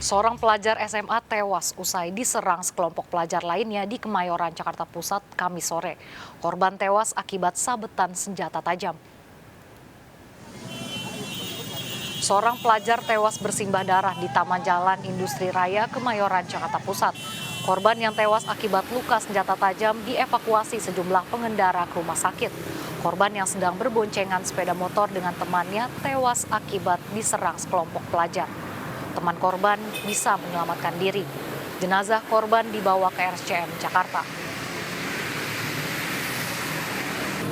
Seorang pelajar SMA tewas usai diserang sekelompok pelajar lainnya di Kemayoran, Jakarta Pusat, Kamis sore. Korban tewas akibat sabetan senjata tajam. Seorang pelajar tewas bersimbah darah di Taman Jalan Industri Raya, Kemayoran, Jakarta Pusat. Korban yang tewas akibat luka senjata tajam dievakuasi sejumlah pengendara ke rumah sakit. Korban yang sedang berboncengan sepeda motor dengan temannya tewas akibat diserang sekelompok pelajar. Teman korban bisa menyelamatkan diri. Jenazah korban dibawa ke RSCM Jakarta.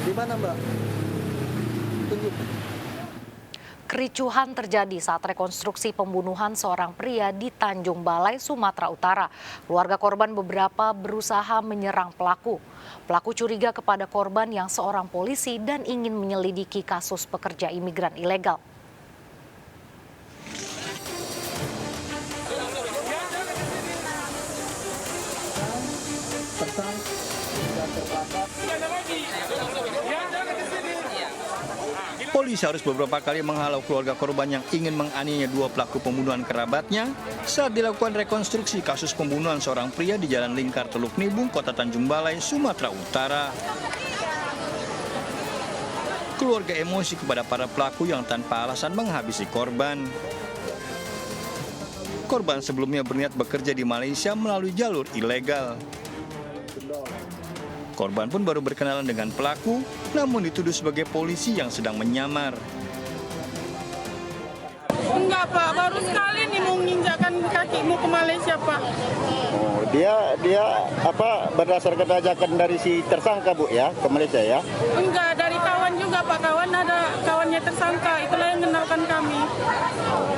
Di mana, Mbak? Tunjuk. Kericuhan terjadi saat rekonstruksi pembunuhan seorang pria di Tanjung Balai, Sumatera Utara. Keluarga korban beberapa berusaha menyerang pelaku. Pelaku curiga kepada korban yang seorang polisi dan ingin menyelidiki kasus pekerja imigran ilegal. Polisi harus beberapa kali menghalau keluarga korban yang ingin menganiaya dua pelaku pembunuhan kerabatnya saat dilakukan rekonstruksi kasus pembunuhan seorang pria di Jalan Lingkar Teluk Nibung, Kota Tanjung Balai, Sumatera Utara. Keluarga emosi kepada para pelaku yang tanpa alasan menghabisi korban. Korban sebelumnya berniat bekerja di Malaysia melalui jalur ilegal. Korban pun baru berkenalan dengan pelaku, namun dituduh sebagai polisi yang sedang menyamar. Enggak, Pak, baru sekali nih mau menginjakkan kaki mau ke Malaysia, Pak. Oh, dia berdasarkan ajakan dari si tersangka, Bu, ya, ke Malaysia, ya? Enggak, dari kawan juga, Pak. Kawannya tersangka, itulah yang kenalkan kami.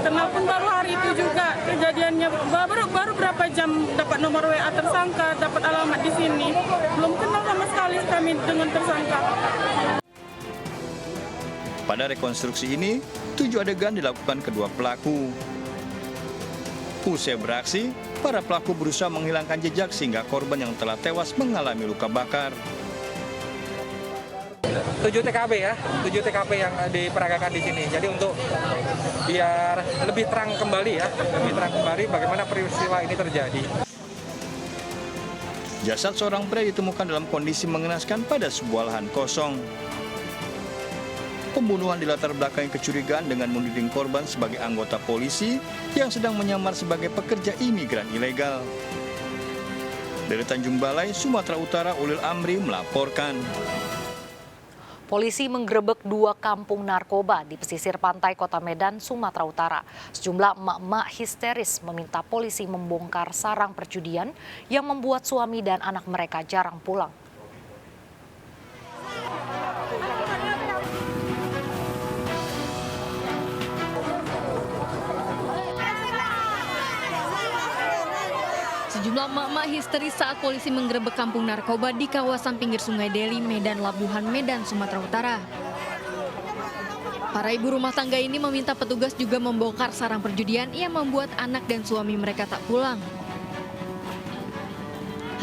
Kenal pun baru hari itu juga kejadiannya. Baru berapa jam dapat nomor WA tersangka, dapat alamat di sini. Belum kenal sama sekali kami dengan tersangka. Pada rekonstruksi ini, 7 adegan dilakukan kedua pelaku. Usai beraksi, para pelaku berusaha menghilangkan jejak sehingga korban yang telah tewas mengalami luka bakar. 7 TKP ya, 7 TKP yang diperagakan di sini. Jadi untuk biar lebih terang kembali ya, bagaimana peristiwa ini terjadi. Jasad seorang pria ditemukan dalam kondisi mengenaskan pada sebuah lahan kosong. Pembunuhan dilatar belakangi kecurigaan dengan menuding korban sebagai anggota polisi yang sedang menyamar sebagai pekerja imigran ilegal. Dari Tanjung Balai, Sumatera Utara, Ulil Amri melaporkan. Polisi menggerebek 2 kampung narkoba di pesisir pantai Kota Medan, Sumatera Utara. Sejumlah emak-emak histeris meminta polisi membongkar sarang perjudian yang membuat suami dan anak mereka jarang pulang. Sejumlah emak-emak histeris saat polisi menggerebek kampung narkoba di kawasan pinggir Sungai Deli, Medan Labuhan, Medan, Sumatera Utara. Para ibu rumah tangga ini meminta petugas juga membongkar sarang perjudian yang membuat anak dan suami mereka tak pulang.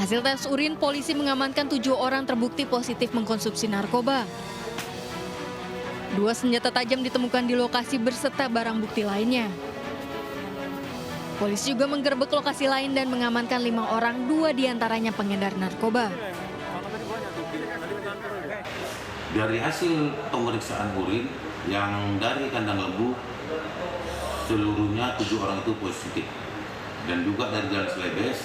Hasil tes urin, polisi mengamankan 7 orang terbukti positif mengkonsumsi narkoba. 2 senjata tajam ditemukan di lokasi berserta barang bukti lainnya. Polisi juga menggerebek lokasi lain dan mengamankan 5 orang, 2 diantaranya pengedar narkoba. Dari hasil pemeriksaan urin yang dari kandang lembu, seluruhnya 7 orang itu positif. Dan juga dari Jalan Selebes,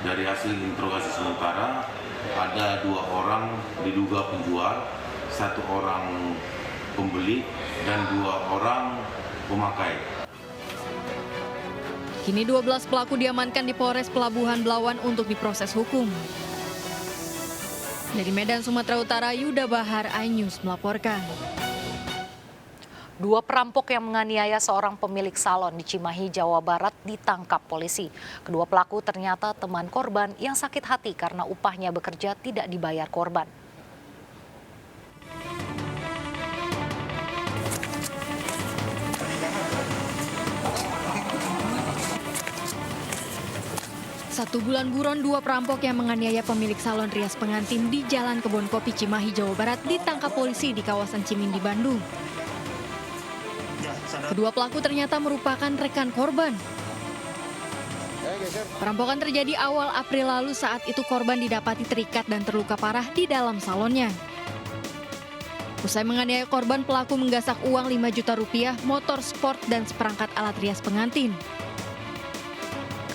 dari hasil interogasi sementara, ada 2 orang diduga penjual, 1 orang pembeli, dan 2 orang pemakai. Kini 12 pelaku diamankan di Polres Pelabuhan Belawan untuk diproses hukum. Dari Medan, Sumatera Utara, Yuda Bahar, iNews melaporkan. 2 perampok yang menganiaya seorang pemilik salon di Cimahi, Jawa Barat ditangkap polisi. Kedua pelaku ternyata teman korban yang sakit hati karena upahnya bekerja tidak dibayar korban. Satu bulan buron, 2 perampok yang menganiaya pemilik salon rias pengantin di Jalan Kebon Kopi Cimahi, Jawa Barat ditangkap polisi di kawasan Cimindi, Bandung. Kedua pelaku ternyata merupakan rekan korban. Perampokan terjadi awal April lalu saat itu korban didapati terikat dan terluka parah di dalam salonnya. Usai menganiaya korban, pelaku menggasak uang 5 juta rupiah, motor sport, dan seperangkat alat rias pengantin.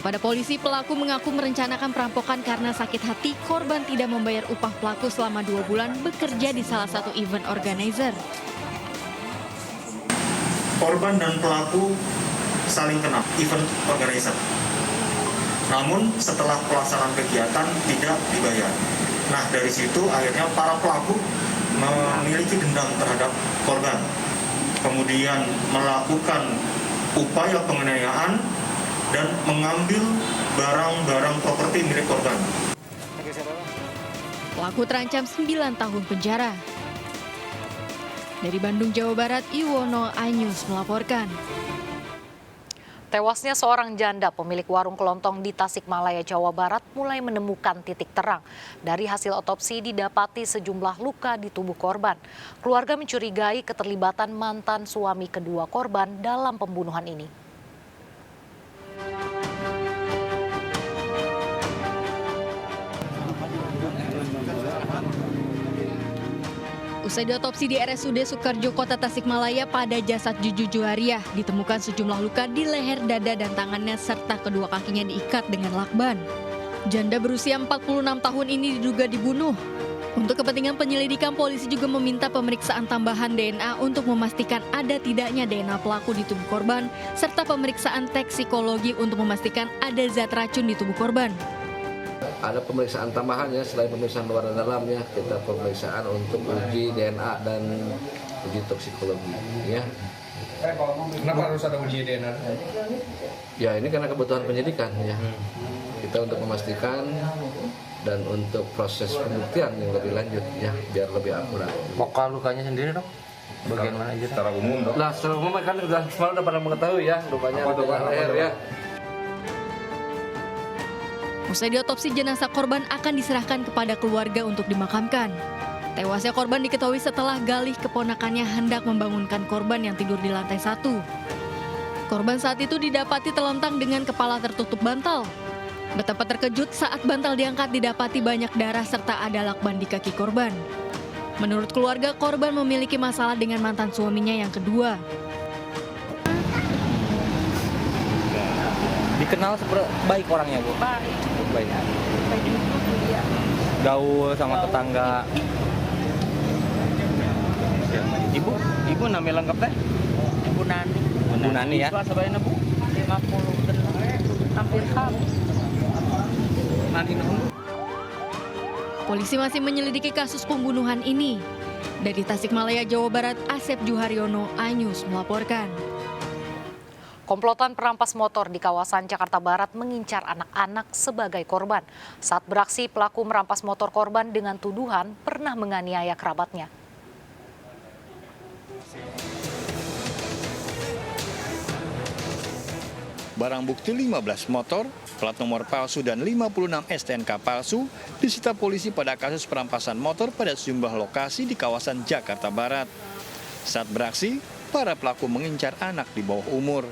Kepada polisi, pelaku mengaku merencanakan perampokan karena sakit hati korban tidak membayar upah pelaku selama 2 bulan bekerja di salah satu event organizer. Korban dan pelaku saling kenal, event organizer. Namun setelah pelaksanaan kegiatan tidak dibayar. Nah, dari situ akhirnya para pelaku memiliki dendam terhadap korban. Kemudian melakukan upaya penganiayaan dan mengambil barang-barang properti milik korban. Pelaku terancam 9 tahun penjara. Dari Bandung, Jawa Barat, Iwono Anyus melaporkan. Tewasnya seorang janda pemilik warung kelontong di Tasikmalaya, Jawa Barat mulai menemukan titik terang. Dari hasil otopsi didapati sejumlah luka di tubuh korban. Keluarga mencurigai keterlibatan mantan suami kedua korban dalam pembunuhan ini. Usai diotopsi di RSUD Soekarjo Kota Tasikmalaya, pada jasad Juju Juhariah ditemukan sejumlah luka di leher, dada, dan tangannya serta kedua kakinya diikat dengan lakban. Janda berusia 46 tahun ini diduga dibunuh. Untuk kepentingan penyelidikan, polisi juga meminta pemeriksaan tambahan DNA untuk memastikan ada tidaknya DNA pelaku di tubuh korban, serta pemeriksaan tes psikologi untuk memastikan ada zat racun di tubuh korban. Ada pemeriksaan tambahannya selain pemeriksaan luar dan dalamnya, kita pemeriksaan untuk uji DNA dan uji toksikologi. Ya. Kenapa harus ada uji DNA? Ya, ini karena kebutuhan penyidikan ya. Kita untuk memastikan dan untuk proses pembuktian yang lebih lanjut ya, biar lebih akurat. Luka lukanya sendiri dok? Bagian mana aja? Secara umum dok? Nah, secara umum kan udah pada mengetahui ya, lukanya di leher ya. Usai diotopsi, jenazah korban akan diserahkan kepada keluarga untuk dimakamkan. Tewasnya korban diketahui setelah Galih keponakannya hendak membangunkan korban yang tidur di lantai 1. Korban saat itu didapati telentang dengan kepala tertutup bantal. Betapa terkejut saat bantal diangkat didapati banyak darah serta ada lakban di kaki korban. Menurut keluarga, korban memiliki masalah dengan mantan suaminya yang kedua. Dikenal seperti baik orangnya bu? Baik. Gaul sama tetangga. Ibu namanya lengkap teh? Bu Nani. Bu Nani ya? Sebenarnya bu 50 hampir kamu. Polisi masih menyelidiki kasus pembunuhan ini. Dari Tasikmalaya, Jawa Barat, Asep Juharyono, Anyus melaporkan. Komplotan perampas motor di kawasan Jakarta Barat mengincar anak-anak sebagai korban. Saat beraksi, pelaku merampas motor korban dengan tuduhan pernah menganiaya kerabatnya. Barang bukti 15 motor, plat nomor palsu dan 56 STNK palsu disita polisi pada kasus perampasan motor pada sejumlah lokasi di kawasan Jakarta Barat. Saat beraksi, para pelaku mengincar anak di bawah umur.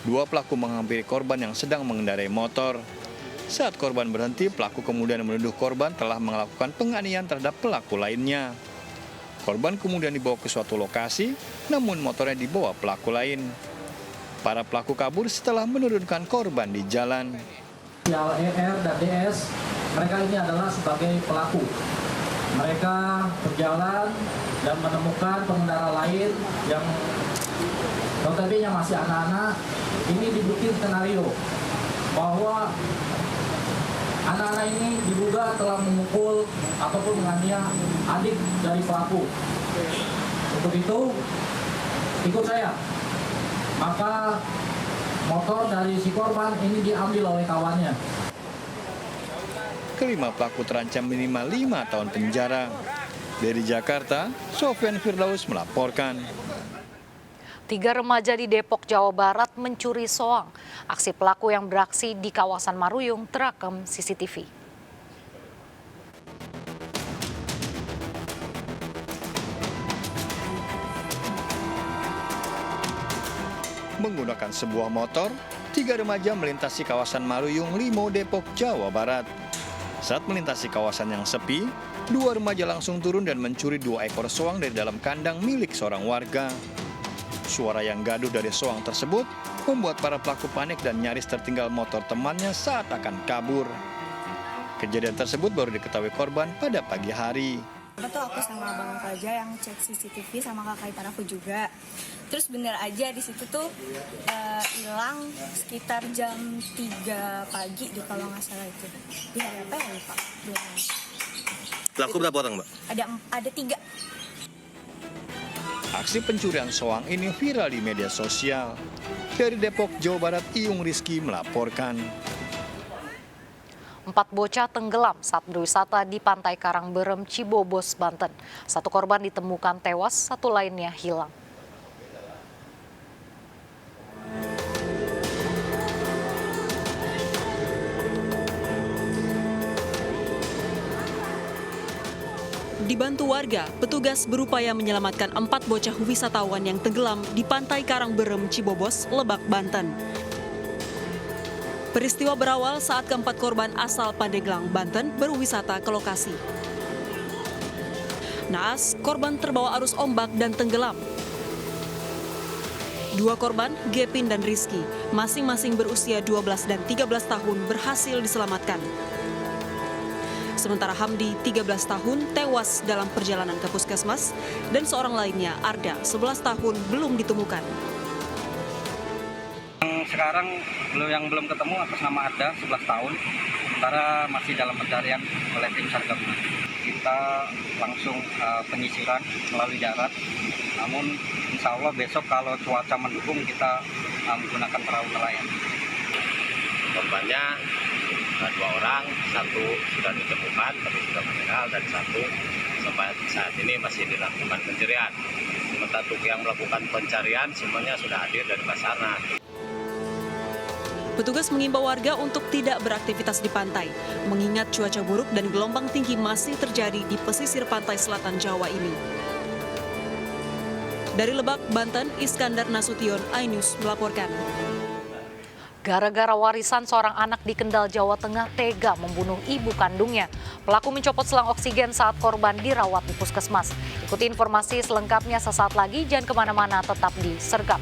2 pelaku menghampiri korban yang sedang mengendarai motor. Saat korban berhenti, pelaku kemudian menuduh korban telah melakukan penganiayaan terhadap pelaku lainnya. Korban kemudian dibawa ke suatu lokasi, namun motornya dibawa pelaku lain. Para pelaku kabur setelah menurunkan korban di jalan. ER dan DS, mereka ini adalah sebagai pelaku. Mereka berjalan dan menemukan pengendara lain yang notabene masih anak-anak. Ini dibikin skenario bahwa anak-anak ini diduga telah memukul ataupun menganiaya adik dari pelaku. Untuk itu, ikut saya. Maka motor dari si korban ini diambil oleh kawannya. Kelima pelaku terancam minimal 5 tahun penjara. Dari Jakarta, Sofyan Firdaus melaporkan. 3 remaja di Depok, Jawa Barat mencuri soang. Aksi pelaku yang beraksi di kawasan Maruyung terekam CCTV. Menggunakan sebuah motor, 3 remaja melintasi kawasan Maruyung, Limo, Depok, Jawa Barat. Saat melintasi kawasan yang sepi, 2 remaja langsung turun dan mencuri 2 ekor soang dari dalam kandang milik seorang warga. Suara yang gaduh dari soang tersebut membuat para pelaku panik dan nyaris tertinggal motor temannya saat akan kabur. Kejadian tersebut baru diketahui korban pada pagi hari. Itu aku sama abang aku aja yang cek CCTV sama kakak ipar aku juga. Terus bener aja di situ tuh hilang sekitar jam 3 pagi di kalau nggak salah itu. Di hari apa ya Pak? Pelaku berapa orang, Mbak? Ada 3. Aksi pencurian soang ini viral di media sosial. Dari Depok, Jawa Barat, Iyung Rizky melaporkan. 4 bocah tenggelam saat berwisata di Pantai Karangberem, Cibobos, Banten. 1 korban ditemukan tewas, 1 lainnya hilang. Dibantu warga, petugas berupaya menyelamatkan 4 bocah wisatawan yang tenggelam di Pantai Karangberem, Cibobos, Lebak, Banten. Peristiwa berawal saat keempat korban asal Pandeglang, Banten berwisata ke lokasi. Naas, korban terbawa arus ombak dan tenggelam. 2 korban, Gepin dan Rizky, masing-masing berusia 12 dan 13 tahun berhasil diselamatkan. Sementara Hamdi, 13 tahun, tewas dalam perjalanan ke puskesmas, dan seorang lainnya, Arda, 11 tahun, belum ditemukan. Sekarang yang belum ketemu atas nama Arda, 11 tahun, sementara masih dalam pencarian oleh tim SAR gabungan. Kita langsung penyisiran melalui darat, namun insya Allah besok kalau cuaca mendukung kita menggunakan perahu nelayan. Korbannya 2 orang, 1 sudah ditemukan tapi sudah meninggal, dan 1 sampai saat ini masih dilakukan pencarian. Sementara untuk yang melakukan pencarian semuanya sudah hadir dari Basarnas. Petugas mengimbau warga untuk tidak beraktivitas di pantai, mengingat cuaca buruk dan gelombang tinggi masih terjadi di pesisir pantai selatan Jawa ini. Dari Lebak, Banten, Iskandar Nasution, iNews melaporkan. Gara-gara warisan seorang anak di Kendal, Jawa Tengah tega membunuh ibu kandungnya. Pelaku mencopot selang oksigen saat korban dirawat di puskesmas. Ikuti informasi selengkapnya sesaat lagi, jangan kemana-mana, tetap di Sergap.